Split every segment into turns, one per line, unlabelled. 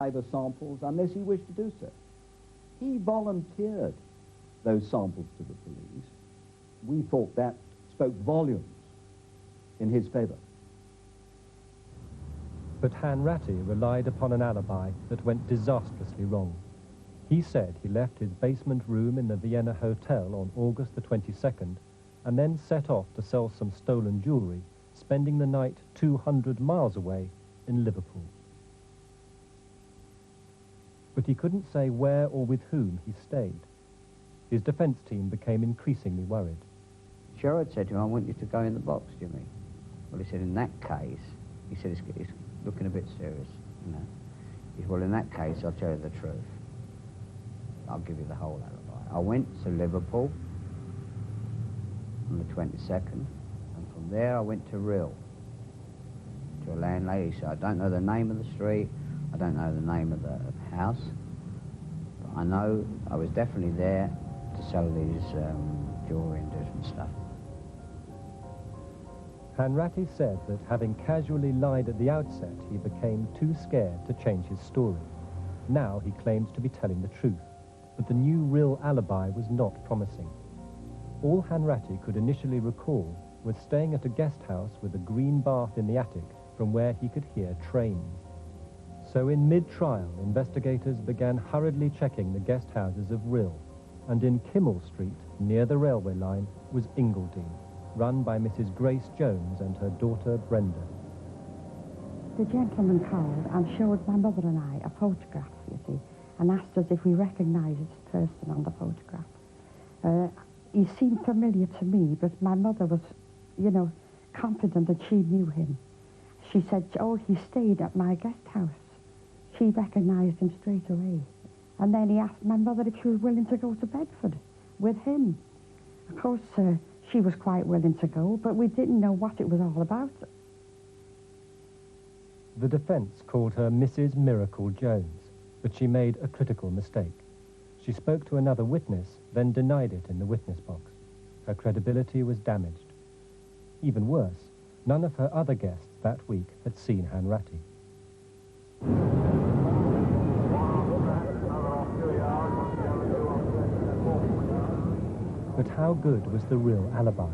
saliva samples unless he wished to do so. He volunteered those samples to the police. We thought that spoke volumes in his favour.
But Hanratty relied upon an alibi that went disastrously wrong. He said he left his basement room in the Vienna Hotel on August the 22nd and then set off to sell some stolen jewellery, spending the night 200 miles away in Liverpool. But he couldn't say where or with whom he stayed. His defence team became increasingly worried.
Sherrard said to him, "I want you to go in the box, Jimmy." Well, he said, in that case, he said, it's looking a bit serious, you know. He said, well, in that case, I'll tell you the truth. I'll give you the whole alibi. I went to Liverpool on the 22nd, and from there I went to Rhyl, to a landlady. She said, I don't know the name of the street, I don't know the name of the house, but I know I was definitely there to sell these jewellery and different stuff.
Hanratty said that having casually lied at the outset, he became too scared to change his story. Now he claims to be telling the truth, but the new Rhyl alibi was not promising. All Hanratty could initially recall was staying at a guest house with a green bath in the attic from where he could hear trains. So in mid-trial, investigators began hurriedly checking the guest houses of Rhyl, and in Kimmel Street, near the railway line, was Ingledene, run by Mrs. Grace Jones and her daughter Brenda.
The gentleman called and showed my mother and I a photograph, you see, and asked us if we recognised the person on the photograph. He seemed familiar to me, but my mother was, you know, confident that she knew him. She said, oh, he stayed at my guest house. She recognised him straight away. And then he asked my mother if she was willing to go to Bedford with him. Of course, she was quite willing to go, but we didn't know what it was all about.
The defence called her Mrs. Miracle Jones, but she made a critical mistake. She spoke to another witness, then denied it in the witness box. Her credibility was damaged. Even worse, none of her other guests that week had seen Hanratty. But how good was the Rhyl alibi?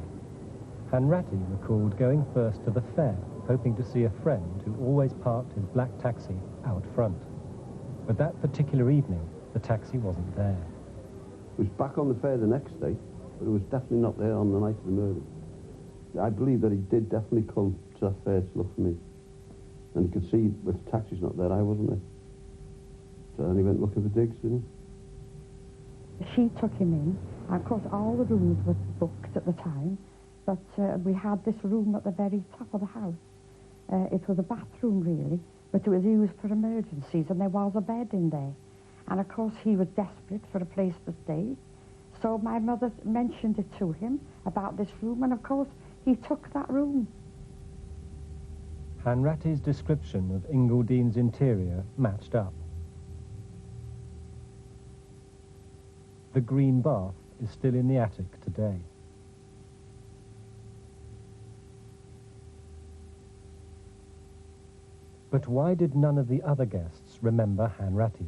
Hanratty recalled going first to the fair, hoping to see a friend who always parked his black taxi out front. But that particular evening, the taxi wasn't there.
It was back on the fair the next day, but it was definitely not there on the night of the murder. I believe that he did definitely come to that fair to look for me. And he could see if the taxi's not there, I wasn't there. So then he went looking for digs, didn't he?
She took him in. Of course, all the rooms were booked at the time, but we had this room at the very top of the house. It was a bathroom, really, but it was used for emergencies, and there was a bed in there. And, of course, he was desperate for a place to stay. So my mother mentioned it to him about this room, and, of course, he took that room.
Hanratty's description of Ingledene's interior matched up. The green bath is still in the attic today. But why did none of the other guests remember Hanratty?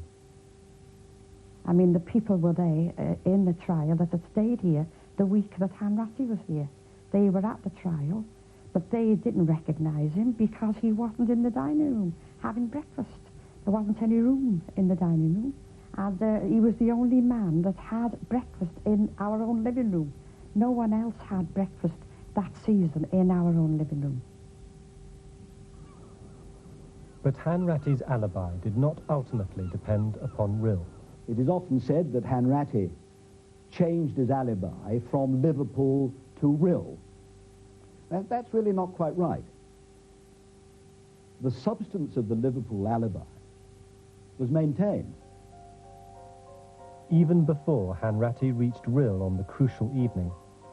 I mean, the people were there in the trial that had stayed here the week that Hanratty was here. They were at the trial, but they didn't recognise him because he wasn't in the dining room having breakfast. There wasn't any room in the dining room. And he was the only man that had breakfast in our own living room. No one else had breakfast that season in our own living room.
But Hanratty's alibi did not ultimately depend upon Rhyl.
It is often said that Hanratty changed his alibi from Liverpool to Rhyl. That's really not quite right. The substance of the Liverpool alibi was maintained.
Even before Hanratty reached Rhyl on the crucial evening,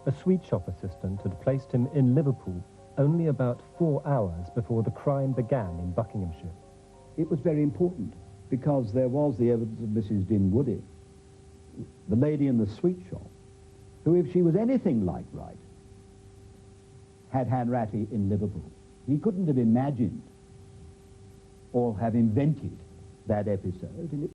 a sweet shop assistant had placed him in Liverpool only about 4 hours before the crime began in Buckinghamshire.
It was very important because there was the evidence of Mrs. Dinwoodie, the lady in the sweet shop, who, if she was anything like right, had Hanratty in Liverpool. He couldn't have imagined or have invented that episode, and it